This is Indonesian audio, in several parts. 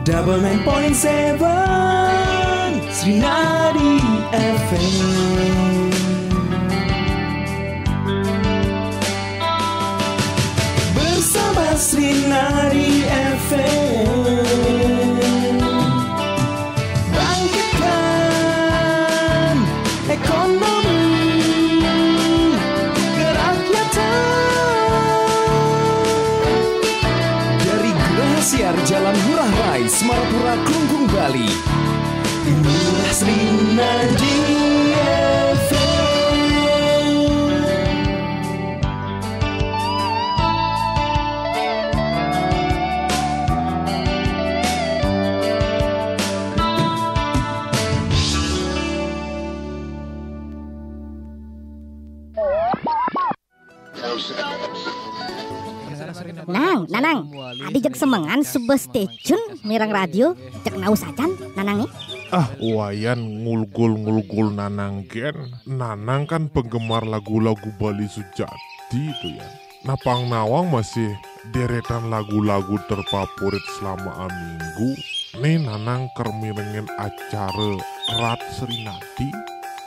99.7 Srinadi FM. Bersama Srinadi FM, bangkitkan ekonomi kerakyatan. Dari Geraha Siar Jalan Ngurah Rai, Semarapura, Klungkung, Bali. Inilah Srinadi FM. Nanang, adi jek semengan sebuah stasiun mirang radio cek nau sajan nanang nih. Wayan ngulgul Nanang gen. Nanang kan penggemar lagu-lagu Bali Sujati itu ya. Napang nawang masih deretan lagu-lagu terfavorit selama minggu. Nih Nanang kermirengen acara Rat Srinadi.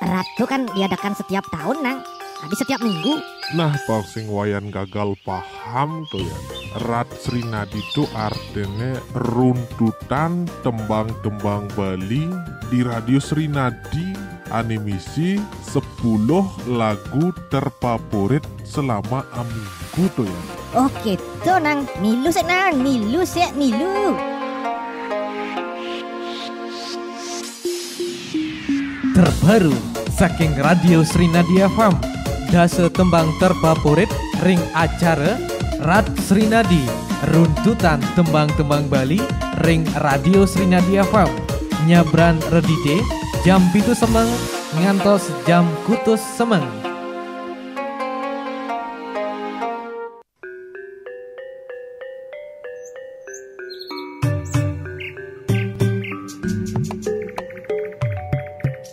Rat itu kan diadakan setiap tahun nang. Adi setiap minggu. Nah, sing wayan gagal paham tuh ya. Rat Srinadi itu artinya runtutan tembang-tembang Bali di Radio Srinadi. Animisi 10 lagu terfavorit selama minggu tuh ya. Oh gitu nang. Milu sih nang. Milu. Terbaru saking Radio Srinadi FM. Dase tembang terfavorit ring acara Rat Srinadi, runtutan tembang-tembang Bali ring Radio Srinadi FM. Nyabran redite jam 7 semeng ngantos jam kutus semeng.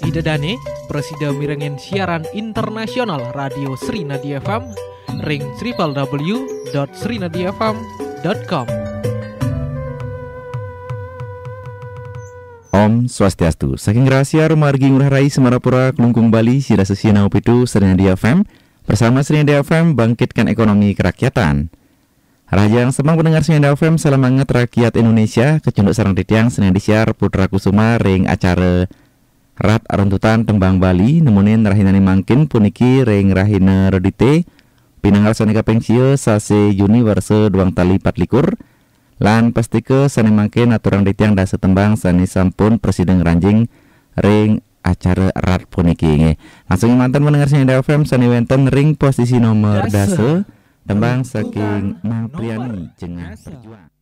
Idadane presida mirengen siaran internasional Radio Srinadi FM ring www.srinadifm.com. Om Swastiastu. Saking rahasia Rumargi Ngurah Rai Semarapura Klungkung Bali Sida Sesiana Upitu Srinadi FM. Bersama Srinadi FM bangkitkan ekonomi kerakyatan. Raja yang semang pendengar Srinadi FM, salam hangat rakyat Indonesia. Kecunduk sarang titiang Srinadi Siar Putra Kusuma ring acara Rat runtutan tembang Bali nemunin rahinane mangkin puniki ring rahina redite pinanggal sonika pengsio sase universe duang tali 24 lan pastike sane mangkin aturang ditiang dasa tembang sane sampun presiden ranjing ring acara Rat puniki. Langsung mantan mendengar Srinadi FM sane wenten ring posisi nomor dasa tembang saking Mang Priani Jengah Perjuang.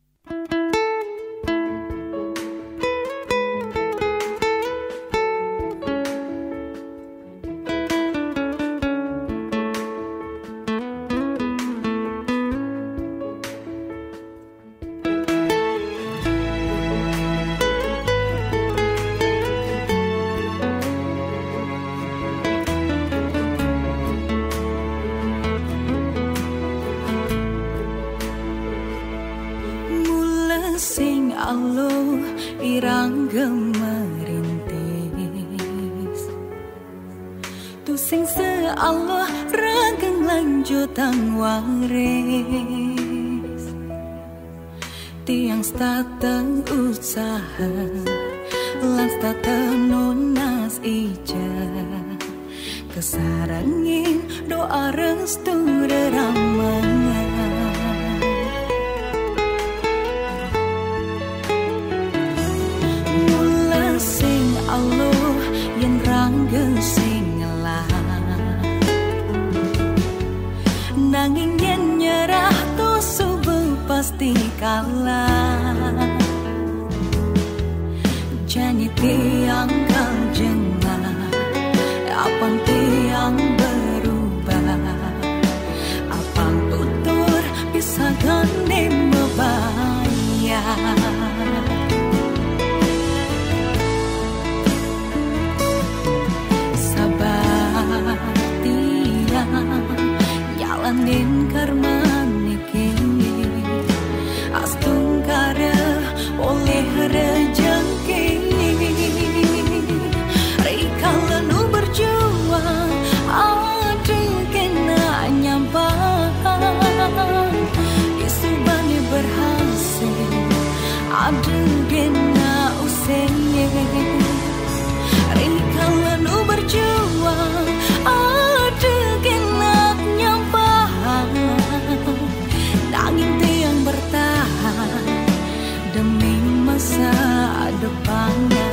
irang gemerintis tu sing se Allah rageng lanjutan waris tiang statang usaha lan statang nonas ija kesarangin doa restu reramangan Allah yang rangga sing ngelah nanging yen nyerah tu subuh pasti kalah janji tiang kang jengah apang tiang berubah apang tutur bisa gane membayar jalanin karma niki astung kare oleh adegena usenye rikalan berjuang adegena nyampah nanging tiang bertahan demi masa depannya.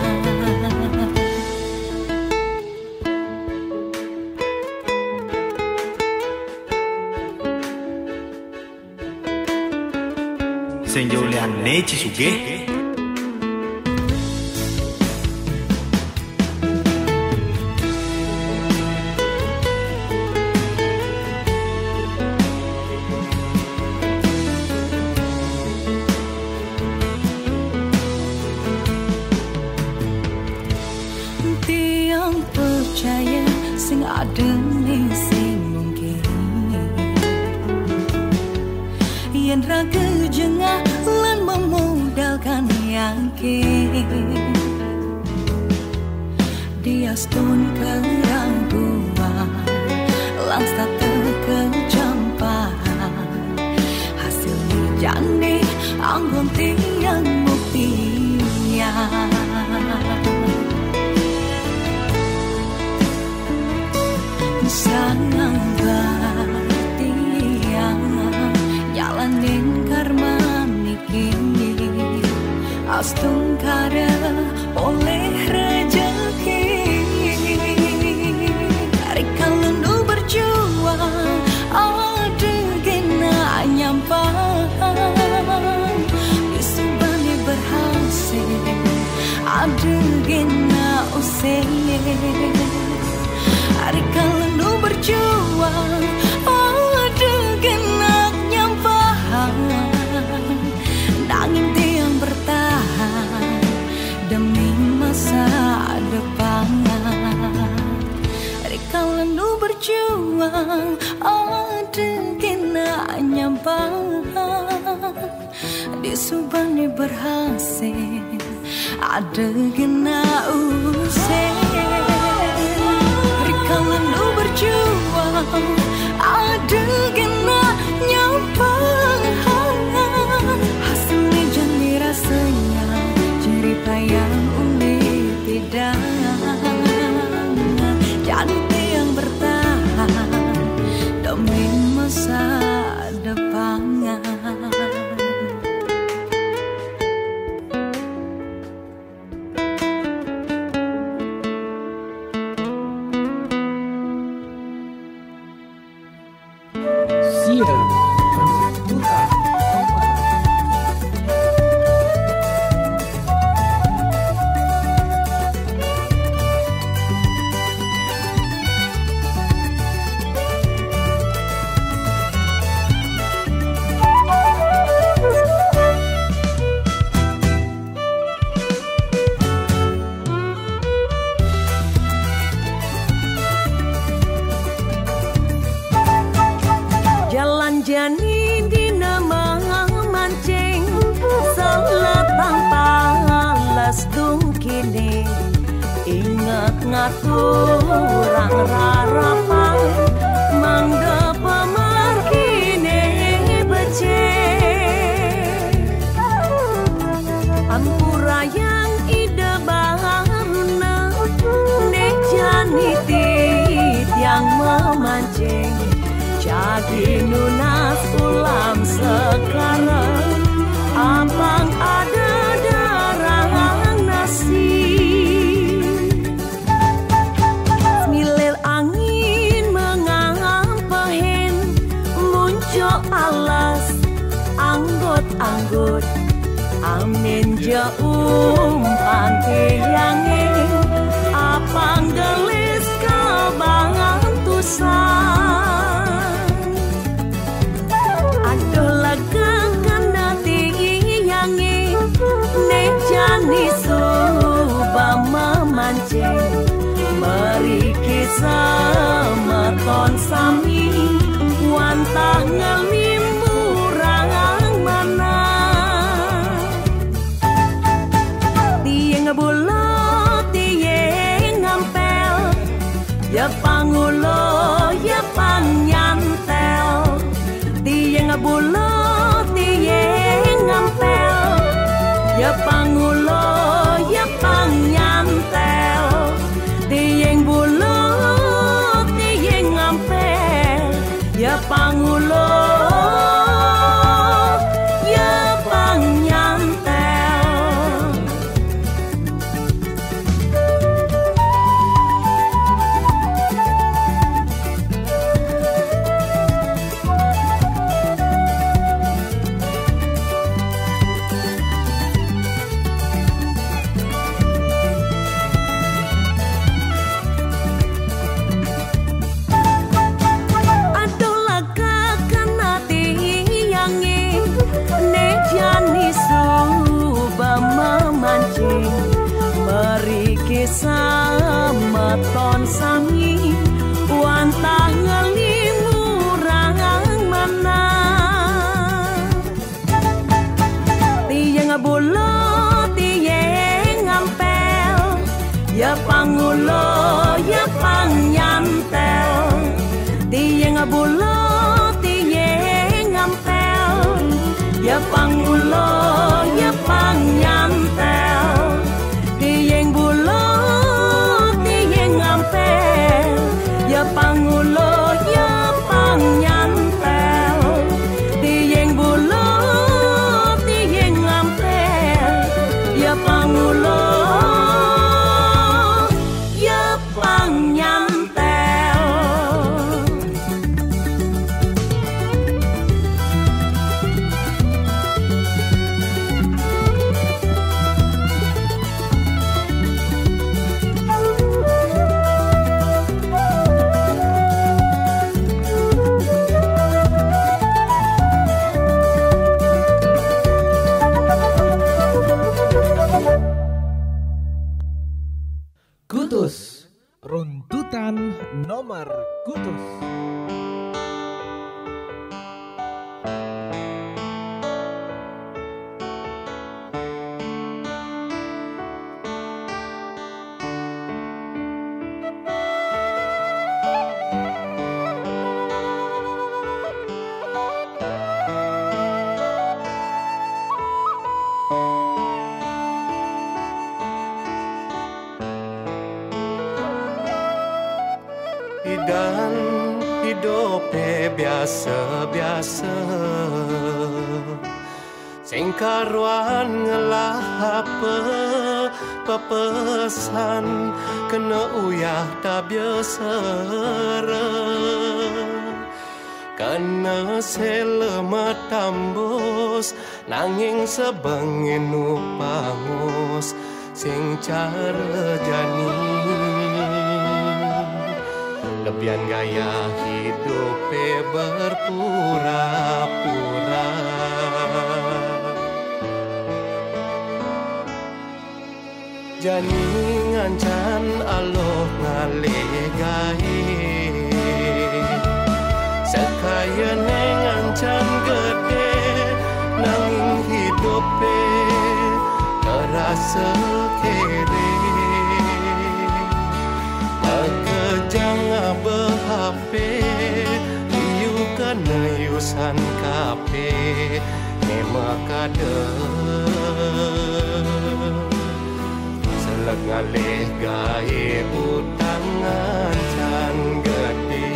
Senjaulian neci suge tiang percaya sing adene sing mungkin yen raga jengah lan memodalkan yakin dia stun keraguan langsa terkecampahan hasil jani anggon tiang buktinya sangang tiang jalanin karma nikini astung kada oleh rezeki rikalan berjuang adegena nyampang disubani berhasil adegena usene rikalan berjuang adegena nyampang nanging tiang bertahan demi masa depan rikalan berjuang adegena nyampang disubani berhasil adegena usai rikalan berjuang adegena nyampang hasilnya jadi rasanya jerih payah unik tidak jadi yang bertahan demi masa depan. Jani dina mancing selatang palas dungkini ingat ngaturang rarapan mangga pemarkine becek ampura yang ide barna nek jani yang memancing jadi nunas ulam sekarang abang ada darah nasi milir angin mengampahin muncul alas anggot-anggot amin jauh pantai yangin apang gelis kebangan tusan jani suba memancing meriki semeton sami wantah ngelimburang mana tieng bulo tieng ngampel ya pangulo ya panyantel tieng bulo tieng ngampel ya pangulo ya pangnyantel tiyeng bulut tiyeng ngampel ya pangulo ya pangnyantel. Sama ton sangi wantah ngelimurang mana tiyeng bulo tiyeng ngampel ya pangulo ya pangnyantel tiyeng bulo tiyeng ngampel ya pangulo ya pangnyantel tiyeng bulo ya pangulo ya pangnyantel tiyeng bulo tiyeng ngampel ya pangulo ya pangnyantel. Kutus, runtutan nomor Kutus. Dan hidupe biasa-biasa sing karuan ngelah pepesan kena uyah tak biasa kena selema tambus nanging sebengin pangus sing cara jani lebihan gaya hidup berpura-pura jani ngancan aloh ngalegai sekaya ngancan gede nanging hidup terasa kere jangan berhape liu kena yusan kape nema kada selek ngalih gae utangan can gede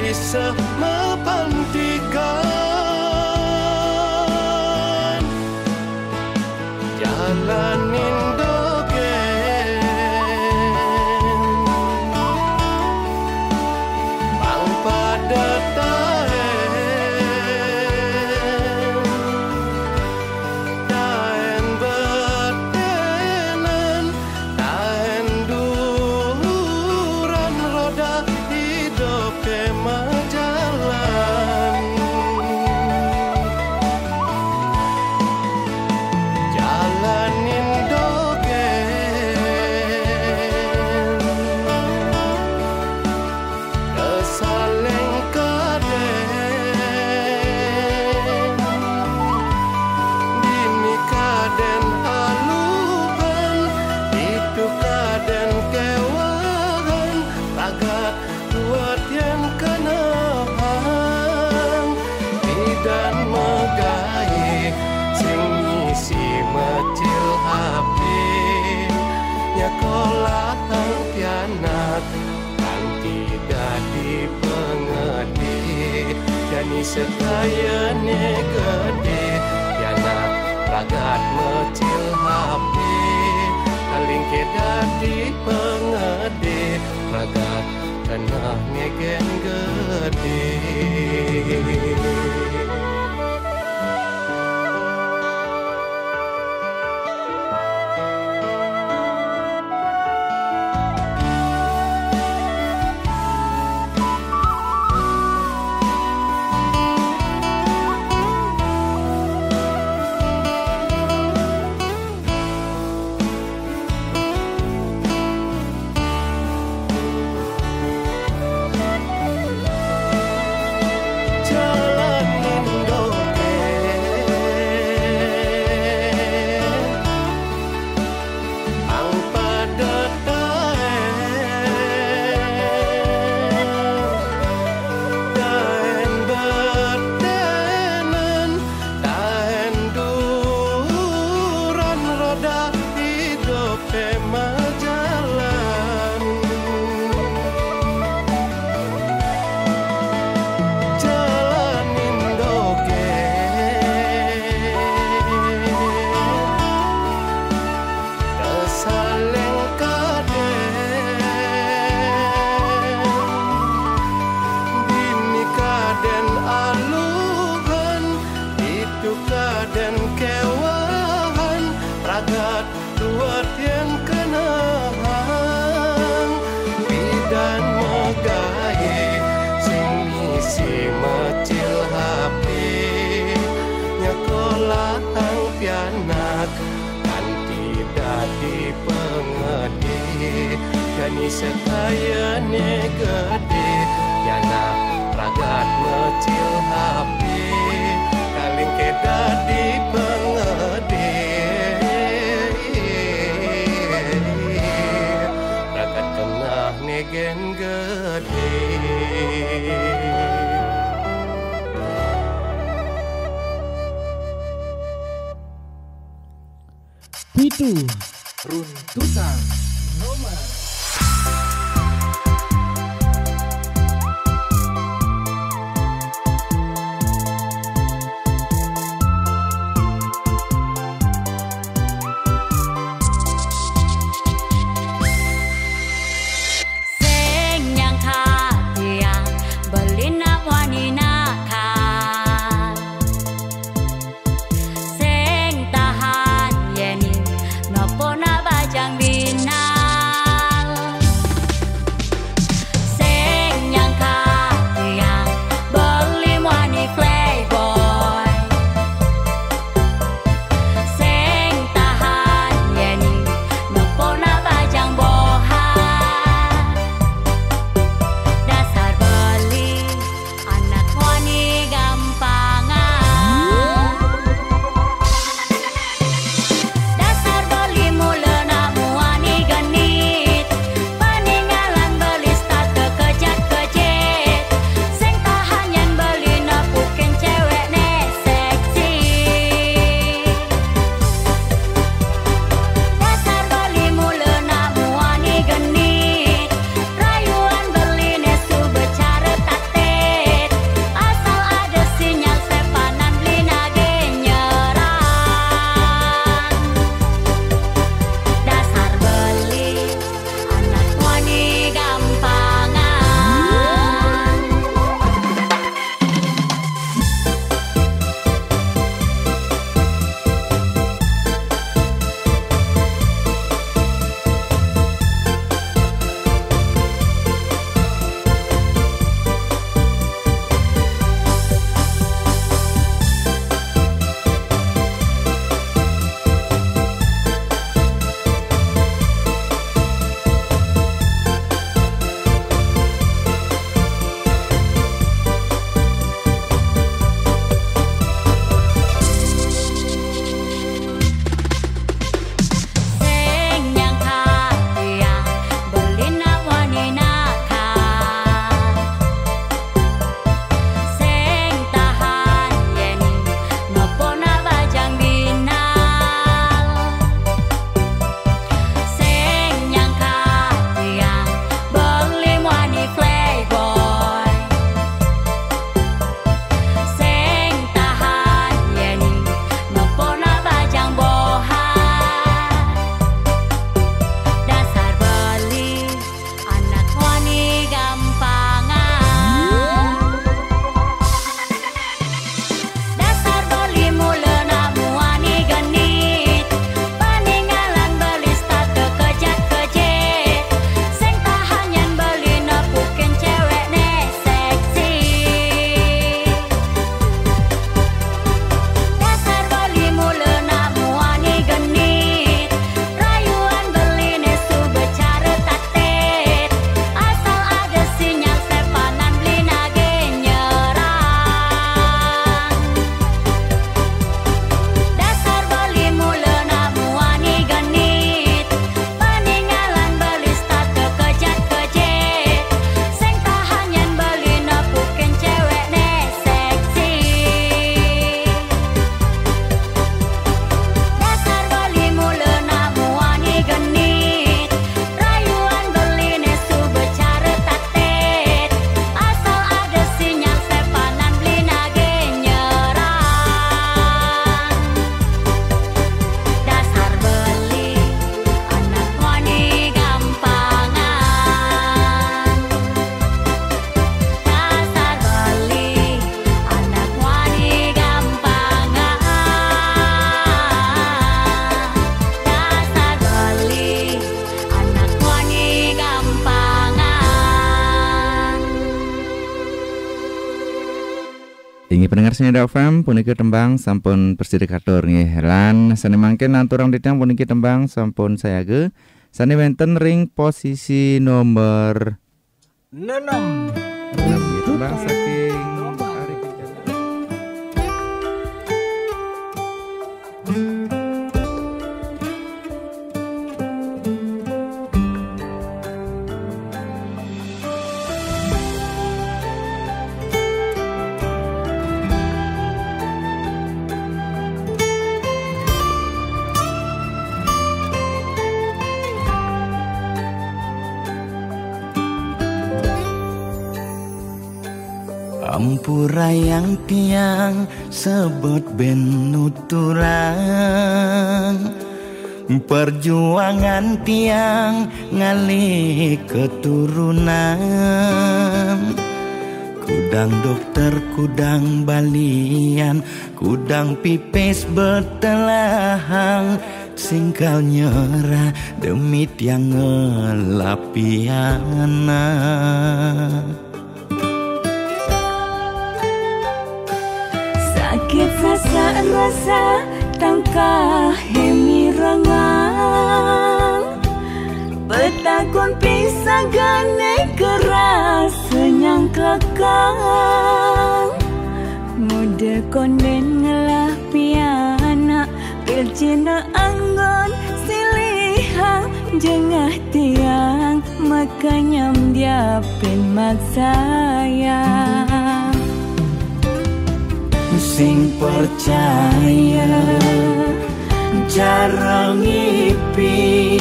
bisa mepantikan jalanin dogen bang pada taen bertenan taen duran roda hidup majalah sekayane gede yana ragat mecil HP kaling kedadi pengede ragat kena ngegen gede. Sekayane gede yana ragat mecil HP kaling kedadi pengede ragat kena negen gede. Pitu runtutan nomor. Sing tahan yeni nopo na bajang bina Ingi pendengar Srinadi FM puniki tembang sampun persidekatur nggih lan sane mangke nanturang ditang puniki tembang sampun sayage sane wonten ring posisi nomor 6 tembang saking Ari Kijana. Ampura yang tiang sebut benuturan, perjuangan tiang ngali keturunan. Kudang dokter, kudang balian, kudang pipis bertelahang, singkal nyerah demi tiang ngelapiana. Sakit rasa tangkah hemirangan, petakun pisah gane keras senyang kelakang. Muda konden ngelah piana, pilcina anggon silihang, jengah tiang makanya diapin maksayang. Sing percaya cara ngipi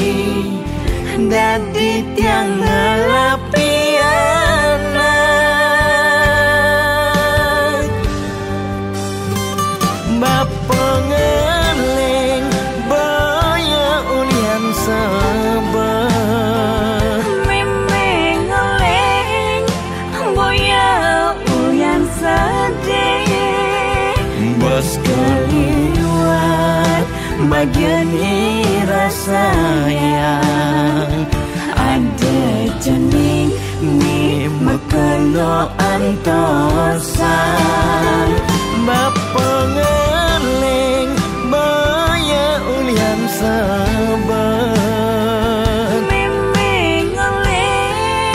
dadi tiang ngelapiana. Bapengeling baya unian sabar, memeng ngeleng boya uyan sedih. Bos keliwat bagian rasayang, ada jening ni mekelo antosan. Bapengeling baya ulian sabar, memeng ngeleng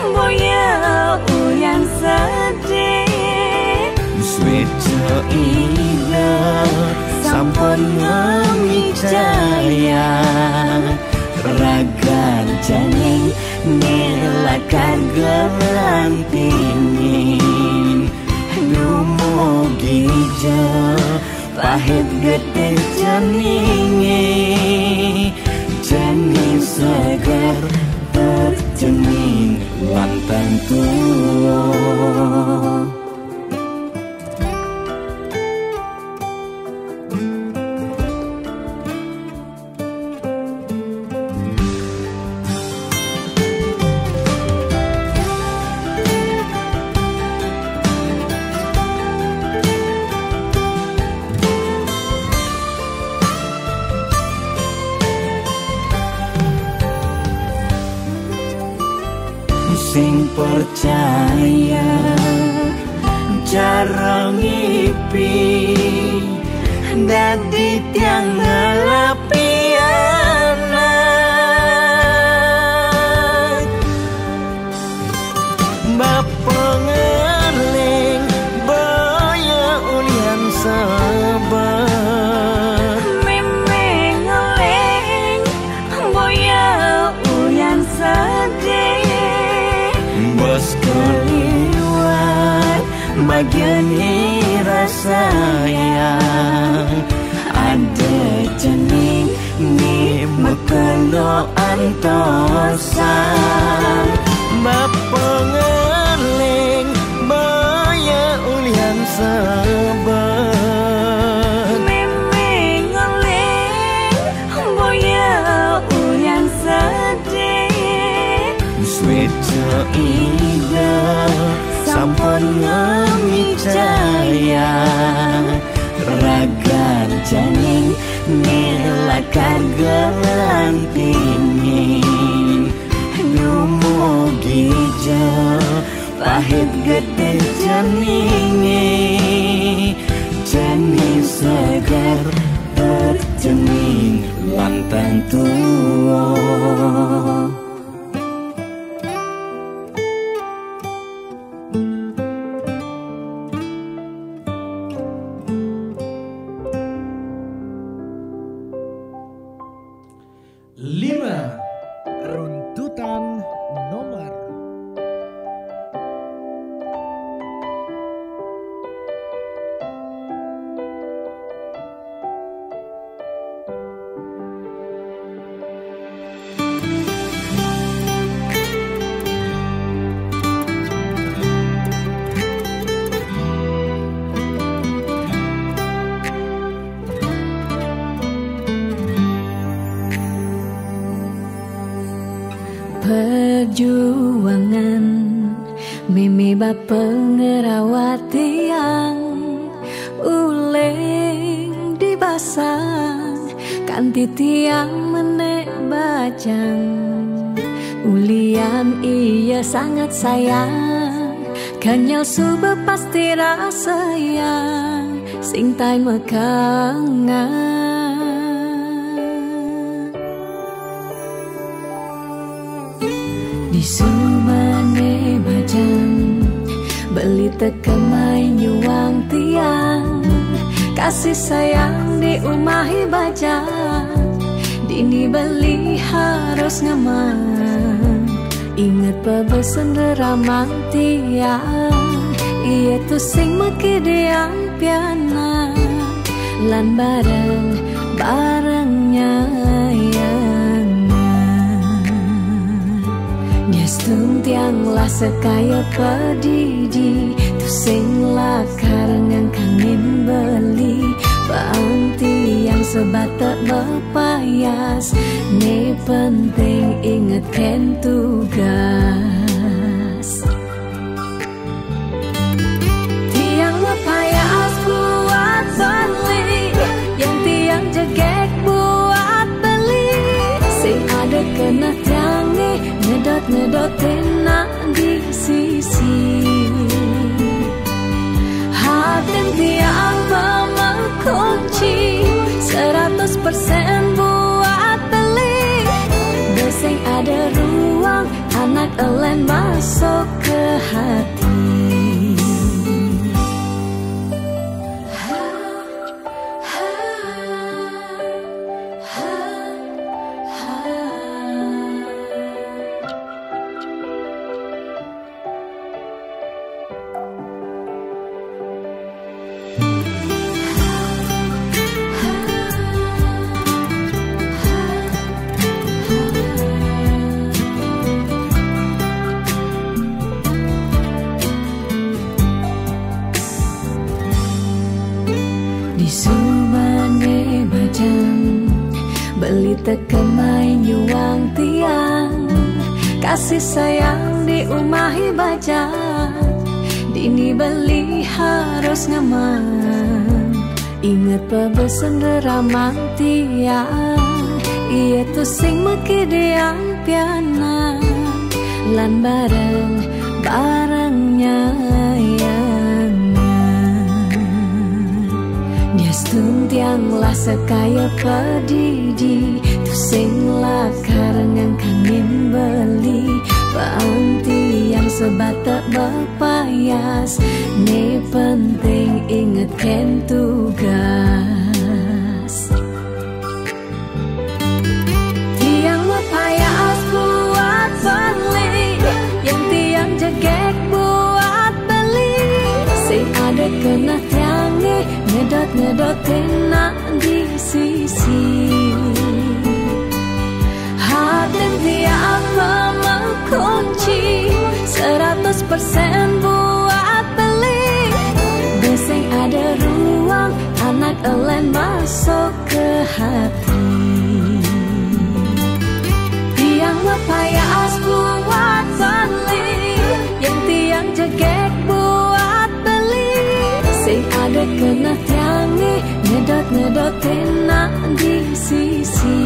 boya uyan sedih. Switcha ida sampun memicaya, ragan janing nilakan gelantingin. Dumugi jo pahit gede janingi, janing segar berjening lantang tua. Sing percaya cara ngipi dadi tiang ngelapiana. Bapengeling baya ulian sabar, memeng ngeleng boya uyan sedih. bos keliwat bagian rasayang, ada jening ni mekelo antosan. Bapengeling baya ulian sabar, memeng ngeleng boya uyan sedih. switcha ida sampun memicaya, ragan janing nilakan gelantingin. Dumugi jo pahit gede janingi, seger bercening lantang tua. Runtutan nomor. Perjuangan mimi bapa ngerawat tiang uling dibasang kanti tiang menek bajang ulian iya sangat sayang kanyal suba pasti rasa yang sing tai mekangan. Di sumane bajang beli tekemai nyuang tiang kasih sayang di umahi bajang dini beli harus ngaman inget pebesen deramang tiang iya tu sing meki diang piana lan bareng-barengnya Stung tiang lah sekaya pedidi tu sing lah karengan kangen beli Banti yang sebatak berpayas ne penting ingetkan tugas Tiang berpayas buat beli yang tiang jegek buat beli sing ada kena tiang ngedot-ngedotin nak di sisi hati tiang mengunci 100% buat beli Besing ada ruang anak elen masuk ke hati Tekemai nyuang tiang kasih sayang di umahi bajang dini beli harus ngaman inget pebesen deramang tiang iya tu sing meki diang piana lan bareng-barengnya Stung tiang lah sekaya pedidi tu sing lah karengan kangen beli Banti yang sebatak berpayas ne penting ingetkan tugas Tiang berpayas buat beli yang tiang jegek buat beli sing ada kena tiang ngedot-ngedotin nak di sisi hati tiang mengunci 100% buat beli Besing ada ruang anak elen masuk ke hati Tiang berpayas buat beli yang tiang jegek buat beli Sing ada kena tiangi ngedot-ngedotin nak di sisi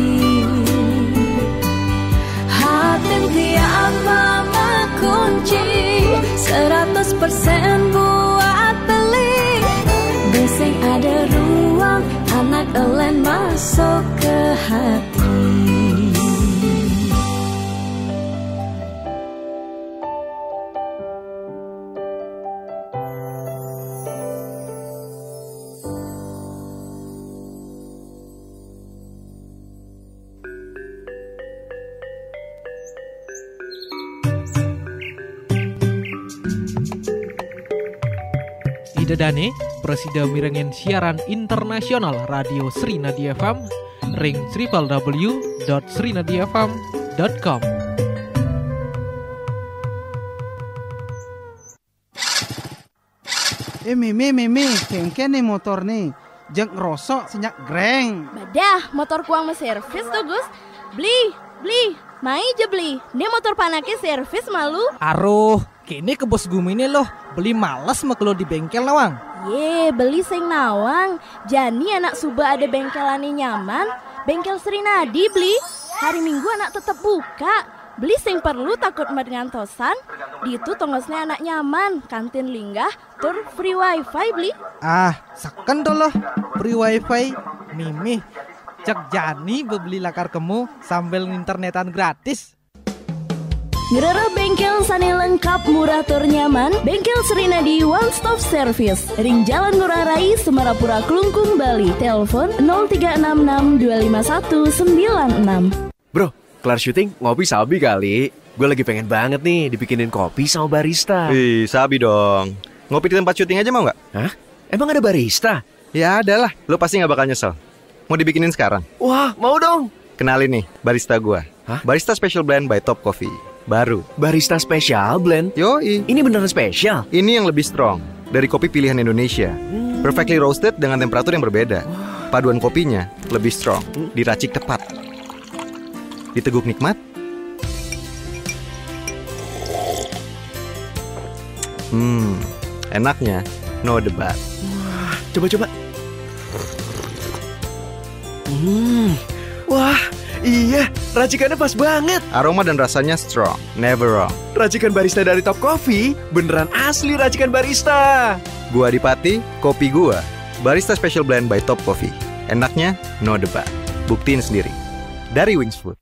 hati tiang mengunci 100% buat beli Besing ada ruang masuk ke hati. Dane Presiden mirengen siaran internasional Radio Srinadi FM ring www.srinadifm.com. Mimi, kengken nih motor nih. Jeng rosok senyak greng. Badah, motor kuang servis tuh Gus. Beli. Mai aja beli. Ini motor panake servis malu. Aruh, kini ke bos gumine loh. Beli males maklo di bengkel nawang. Beli sing nawang. Jani anak Suba ada bengkelane nyaman. Bengkel Srinadi beli. Hari Minggu anak tetap buka. Beli sing perlu takut ngantosan. Di itu tongosnya anak nyaman. Kantin linggah, tur free wifi beli. Saken tuh loh. Free wifi. Mimi, cek Jani beli lakar kemu sambil internetan gratis. Ngerere bengkel sane lengkap, murah tur nyaman. Bengkel Srinadi One Stop Service, Ring Jalan Ngurah Rai, Semarapura, Klungkung, Bali. Telepon 0366255196. Bro, kelar syuting ngopi sabi kali. Gue lagi pengen banget nih dibikinin kopi sama barista. Sabi dong. Ngopi di tempat syuting aja mau nggak? Hah? Emang ada barista? Ya ada lah, lo pasti nggak bakal nyesel. Mau dibikinin sekarang? Wah, mau dong. Kenalin nih, barista gue. Barista Special Blend by Top Coffee. Baru. Barista Special Blend? Yoi. Ini beneran spesial? Ini yang lebih strong dari kopi pilihan Indonesia. Perfectly roasted dengan temperatur yang berbeda. Paduan kopinya lebih strong, diracik tepat, diteguk nikmat. Enaknya no debat. Coba. Wah, iya, racikannya pas banget. Aroma dan rasanya strong, never wrong. Racikan barista dari Top Coffee, beneran asli racikan barista. Gua Adipati, kopi gua. Barista Special Blend by Top Coffee. Enaknya no debat. Buktiin sendiri. Dari Wings Food.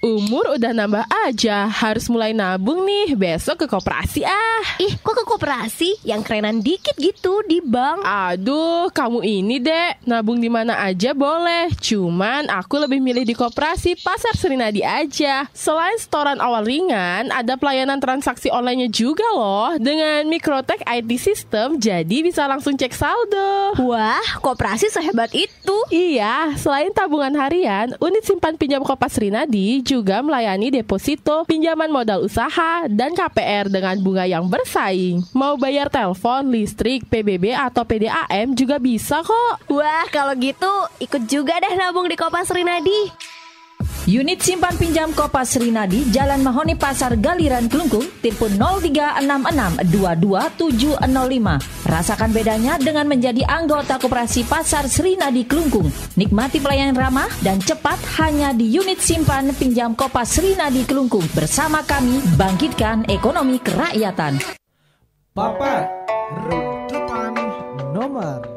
Umur udah nambah aja, harus mulai nabung nih, besok ke koperasi ah. Ih, kok ke koperasi? Yang kerenan dikit gitu, di bank. Aduh, kamu ini dek, nabung di mana aja boleh. Cuman aku lebih milih di koperasi Pasar Srinadi aja. Selain setoran awal ringan, ada pelayanan transaksi online-nya juga loh. Dengan Microtech IT System, jadi bisa langsung cek saldo. Wah, koperasi sehebat itu. Iya, selain tabungan harian, unit simpan pinjam Kopas Srinadi juga melayani deposito, pinjaman modal usaha, dan KPR dengan bunga yang bersaing. Mau bayar telepon, listrik, PBB, atau PDAM juga bisa kok. Wah, kalau gitu ikut juga deh nabung di Kopas Srinadi. Unit simpan pinjam Kopas Srinadi, Jalan Mahoni Pasar Galiran Klungkung, telepon 0366227705. Rasakan bedanya dengan menjadi anggota Koperasi Pasar Srinadi Klungkung. Nikmati pelayanan ramah dan cepat hanya di unit simpan pinjam Kopas Srinadi Klungkung. Bersama kami, bangkitkan ekonomi kerakyatan. Bapak, runtutan nomor.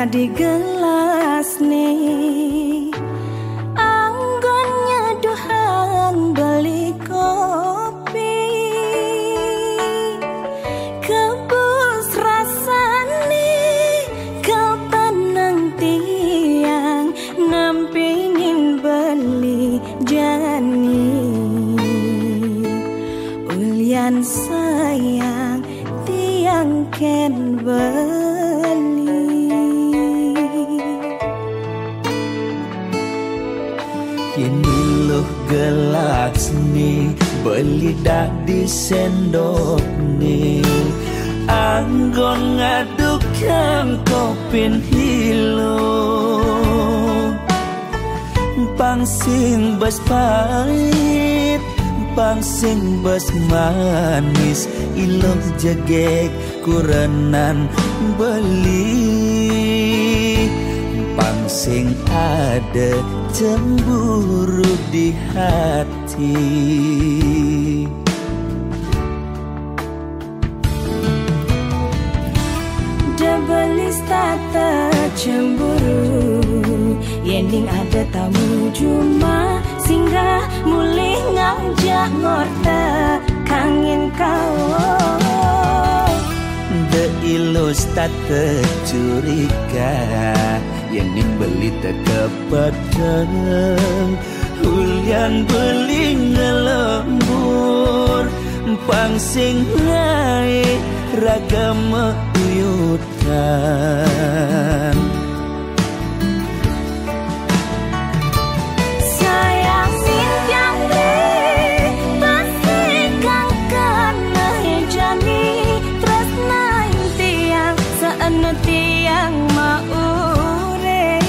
Di gelas nih anggonnya dohan beli kopi kebus rasane kapan nanti yang ngampingin beli jani ulian sayang tiang ken Kini loh gelas nih beli dah di sendok nih anggon ngadukan kopin hilo Pangsing bas pahit, pangsing bas manis, iloh jegek kurenan beli. Pangsing ada cemburu di hati. Debelis tata cemburu, yending ada tamu cuma singgah mulih ngajak ngorta kangen kau. De ilus tata curiga, yending beli kepadang, hulian beli ngelembur, pangsing naik ragam uyutan. Sayang simpiang deh, pasti kangkan jani, tresna tiang seenu tiang maure.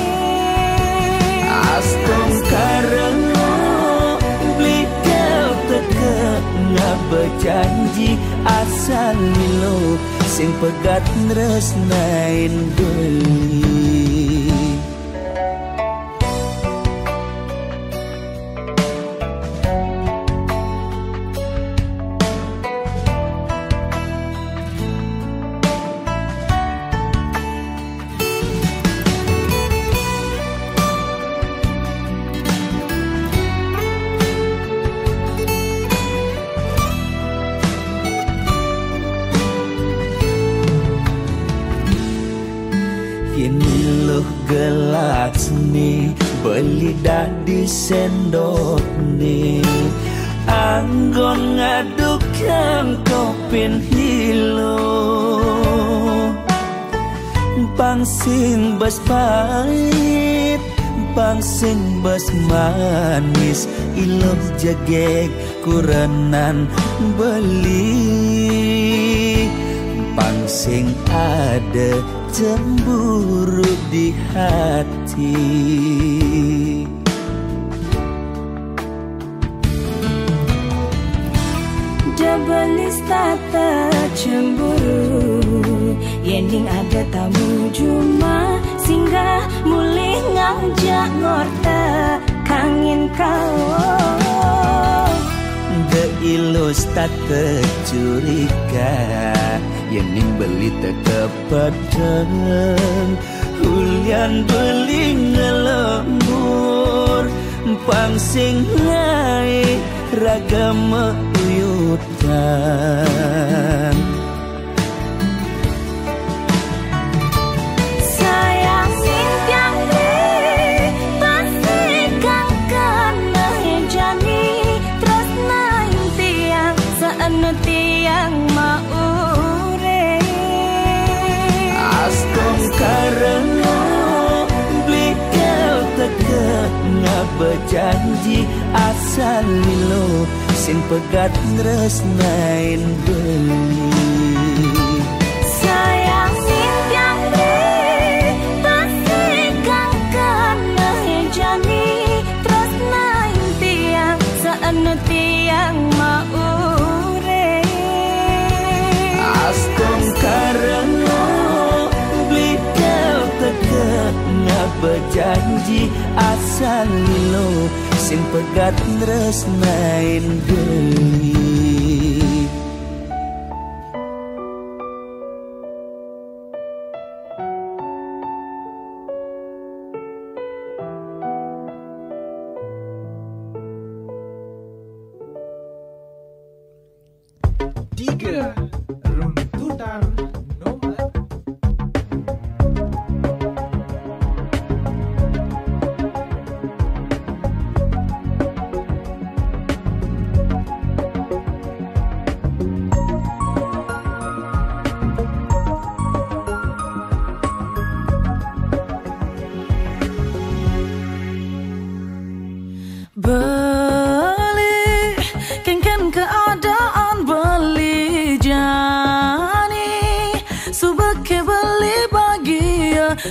Astong karena beli kau teka ngab berjanji asal lo sing pegat nresnain beli. Gelas nih beli dadi sendok nih, anggon ngaduk kang kopin hilo. Pangsing bas pahit, pangsing bas manis, iloh jegek kurenan beli. Pangsing ada cemburu di hati. Debelis tata cemburu, yending ada tamu cuma singgah mulih ngajak ngorta kangen kau. De ilus tata curiga, yending beli kepadang, hulian beli ngelembur, pangsing naik ragam uyutan. Sayang simpiang deh, pasti kangkan jani, tresna tiang seenu tiang maure. Astong karena beli kau teka ngab berjanji asal lo sing pegat nresnain beli. Sayang simpiang deh, pasti kangkan jani, tresna tiang seenu tiang maure. Astong karena beli kau teka ngab berjanji asal lo sing pegat nresnain beli. Tiga runtutan nomor.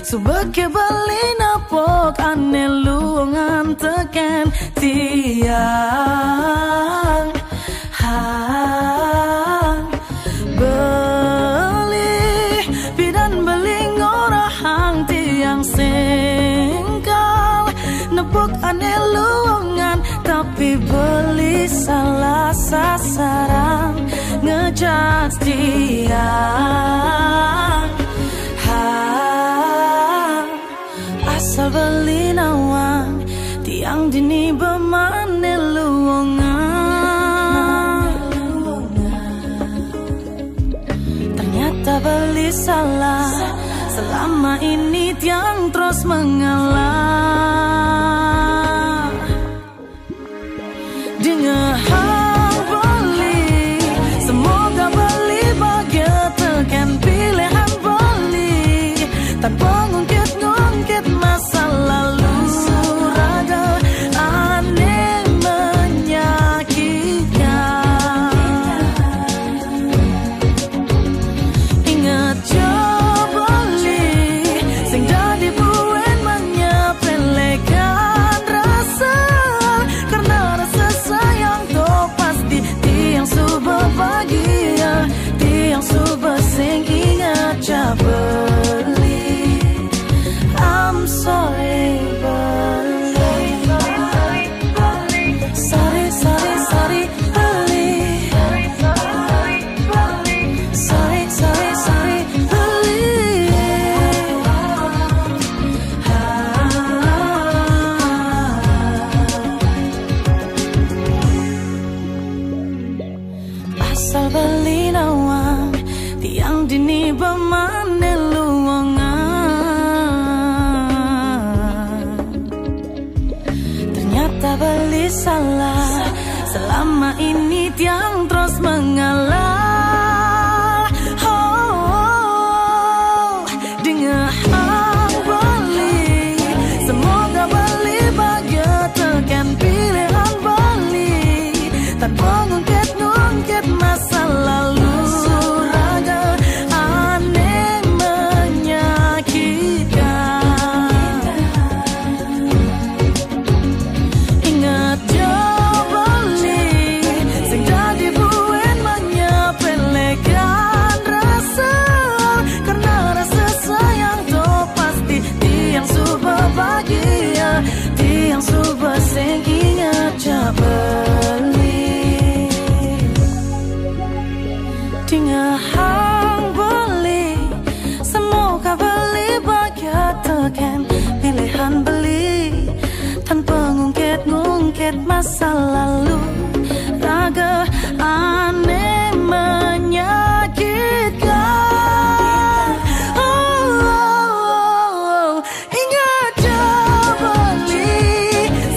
Subeke beli napok ane luangan teken tiang hang beli bidan beli ngorahang tiang singkal nepok ane luangan tapi beli salah sasaran ngejat tiang asal beli nawang tiang dini bemane luangan ternyata beli salah selama ini tiang terus mengalah dengan beli semoga beli bahagia tekan pilihan beli tanpa ngungkit masa lalu raga aneh menyakitkan ingat beli sing jadi buen menyepelekan rasa karena rasa sayang tuh pasti tiang subah bahagia tiang subah sing ingat beli I'm sorry, beli. Sorry, sorry, sorry, beli. Sorry, sorry, sorry, beli. Asal beli nawang tiang dini bemane luangan ternyata beli salah selama ini tiang terus mengalah dengan beli semoga beli bahagia tekan pilihan beli tanpa ngungkit masa lalu raga aneh menyakitkan ingat beli sing jadi buen menyepelekan rasa karena rasa sayang tuh pasti tiang subah bahagia tiang subah sing ingat beli hang beli semoga beli bahagia tekan pilihan beli tanpa ngungkit masa lalu raga aneh menyakitkan ingat beli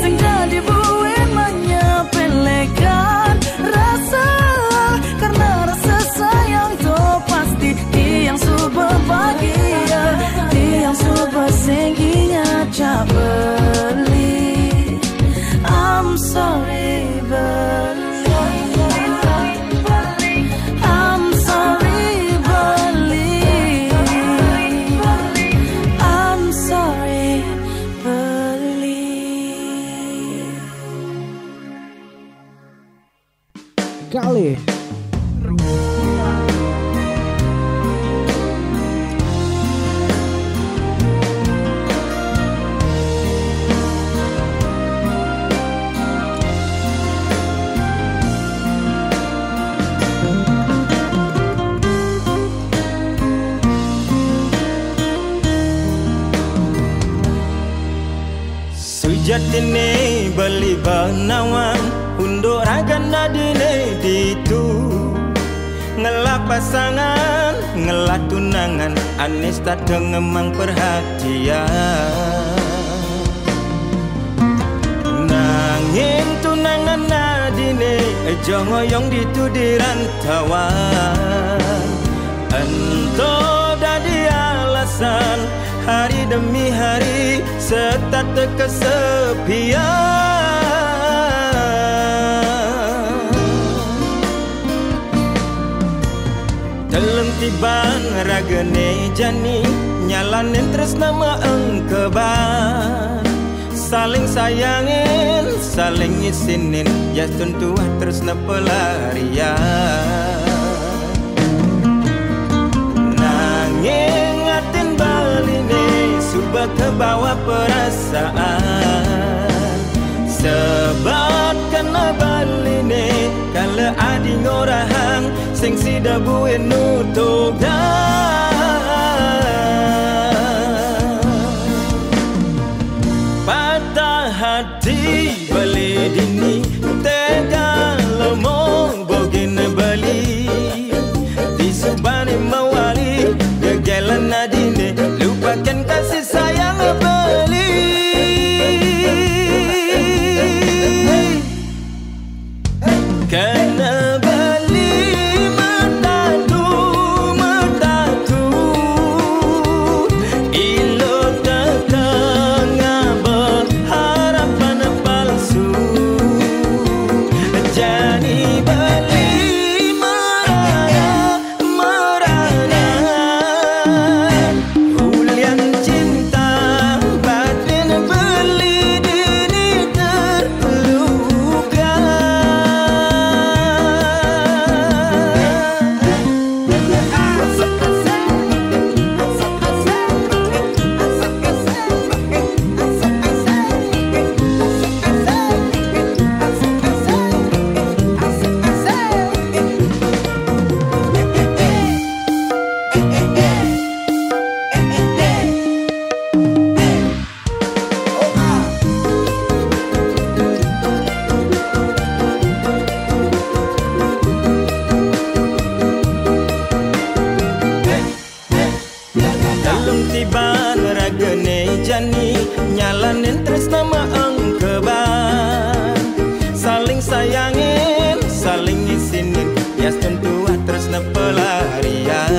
sing jadi buen menyepelekan rasa karena rasa sayang tuh pasti tiang subah bahagia tiang subah sing ingat beli I'm sorry beli I'm sorry beli I'm sorry beli Kali Sujatine beli banawang untuk raga nadine ditu ngelap pasangan ngelat tunangan anis tak dengemang perhatian nanging tunangan nadine jongoyong ditu di rantauan ento dadi alasan hari demi hari setat kesepian Kelem tiban ragane jani nyalanin tresna maengkeban saling sayangin saling ngisinin ya tentu tresna pelarian nanging ngatin baline subah ke bawah perasaan sebab kena baline kalau adi ngorahang sing sida buin nutogan patah hati beli dini tega lemong bogin beli di subani mawali gegelan nadine lupakan kasih sayang beli kena nyalanin tresna maengkeban saling sayangin saling ngisinin ya tentu tresna pelarian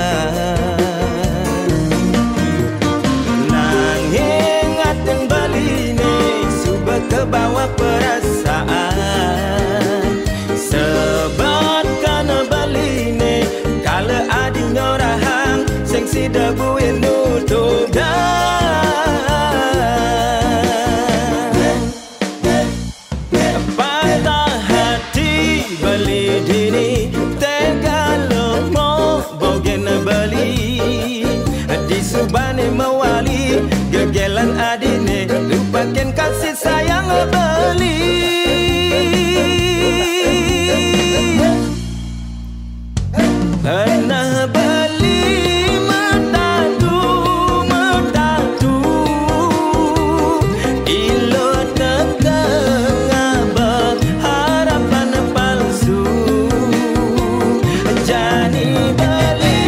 nanging ngaten baline subah ke bawah perasaan sebab kana baline kala adi nyorahang sing sida buin nutogan subane mawali gegelan adine lupakan kasih sayang beli pernah beli metatu ilo tengah berharapan palsu jani beli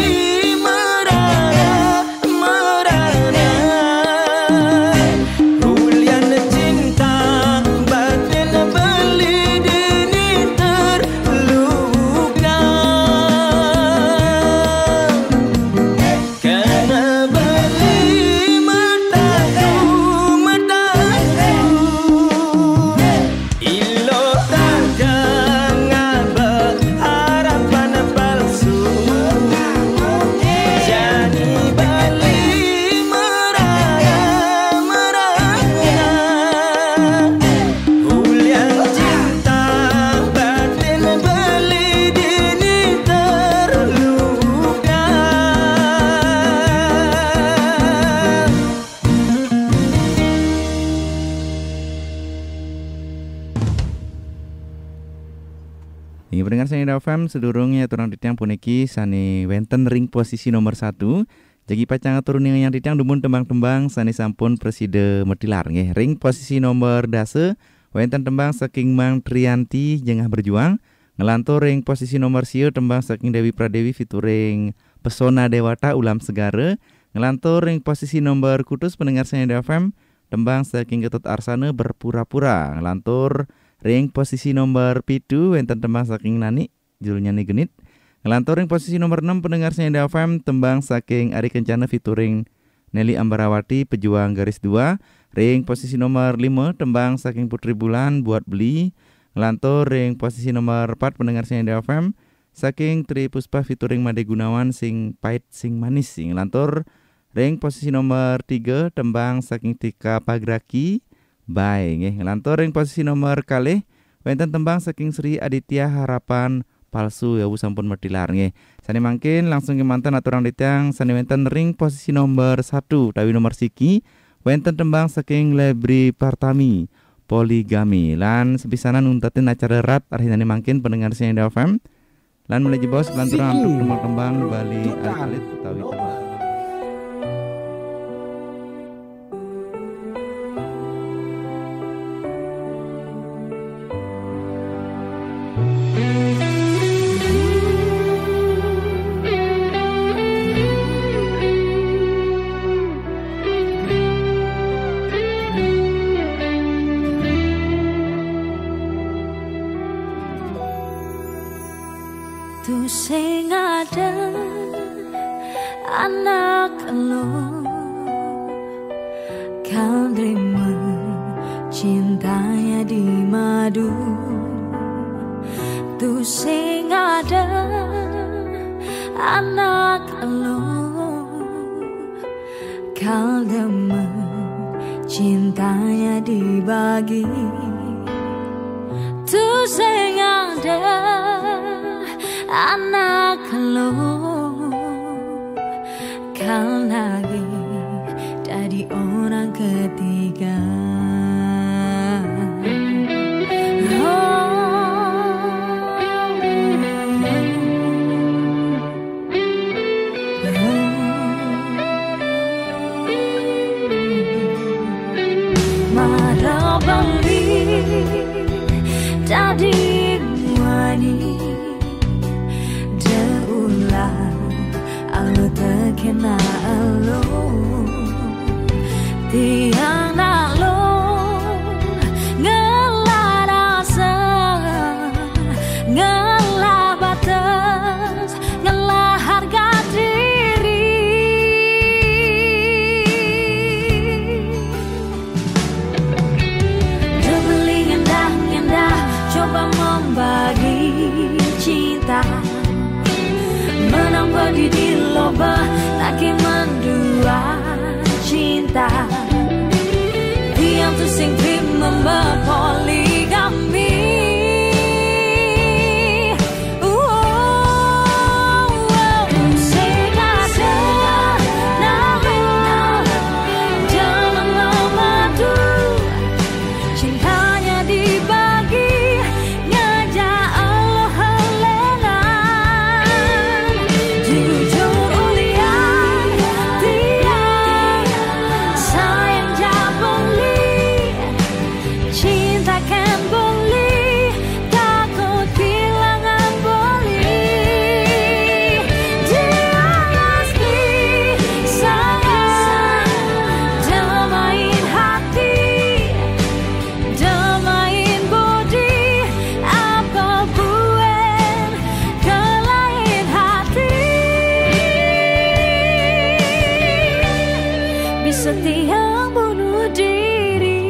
Pendengar Srenada FM sedurungnya turang ditiang puniki sani wenten ring posisi nomor 1. Jagi pacang turun yang ditiang dumun tembang-tembang sani sampun preside metilar nggih. Ring posisi nomor dase wenten tembang saking Mang Trianti jengah berjuang. Ngelantur ring posisi nomor sieu tembang saking Dewi Pradewi featuring Pesona Dewata Ulam Segara. Ngelantur ring posisi nomor kutus pendengar Srenada FM tembang saking Getut Arsana Berpura-pura. Ngelantur ring posisi nomor 7 wenten tembang saking Nani Julnya Genit. Ngelantur ring posisi nomor 6 pendengar Srenada FM tembang saking Ari Kencana featuring Nelly Ambarawati Pejuang Garis 2. Ring posisi nomor 5 tembang saking Putri Bulan Buat Beli. Ngelantur ring posisi nomor 4 pendengar Srenada FM saking Tri Puspa featuring Made Gunawan sing pait sing manis sing lantur ring posisi nomor 3 tembang saking Tika Pagraki Bye nggih lantur ring posisi nomor kalih wonten tembang saking Sri Aditya Harapan Palsu ya sampun merdilar nggih. Sani mangkin langsung ke mantan aturang ditang sani wonten ring posisi nomor 1 tawi nomor siki wonten tembang saking Lebri Partami Poligami lan sepisanan nuntatin acara rat arhinane mangkin pendengar Sinadia FM lan mulai jebos lanturan untuk tembang-tembang Bali alit utawi tembang Tu sing ada anak lo kau terima cintanya di madu. Tu sing ada anak lo kau terima cintanya dibagi. Tu sing ada anak lo kau lagi dari orang ketiga. Marah balik jadi wani alo terkena alo tiang nak lo ngelah rasa ngelah batas ngelah harga diri. Terbeli ngendah-ngendah coba membagi cinta menang berdiri loba lagi mendua cinta diam tu sing terima poligami. Setia bunuh diri.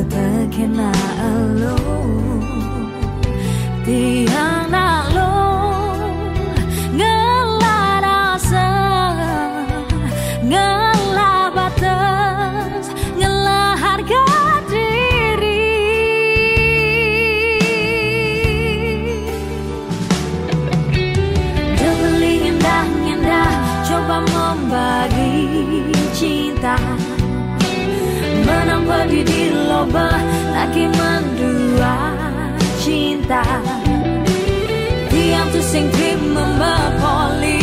Terkena alo tiang nak lo ngelah rasa ngelah batas ngelah harga diri. Terbeli ngendah-ngendah coba membagi cinta menang berdiri loba lagi mendua cinta diam tu sing terima poli.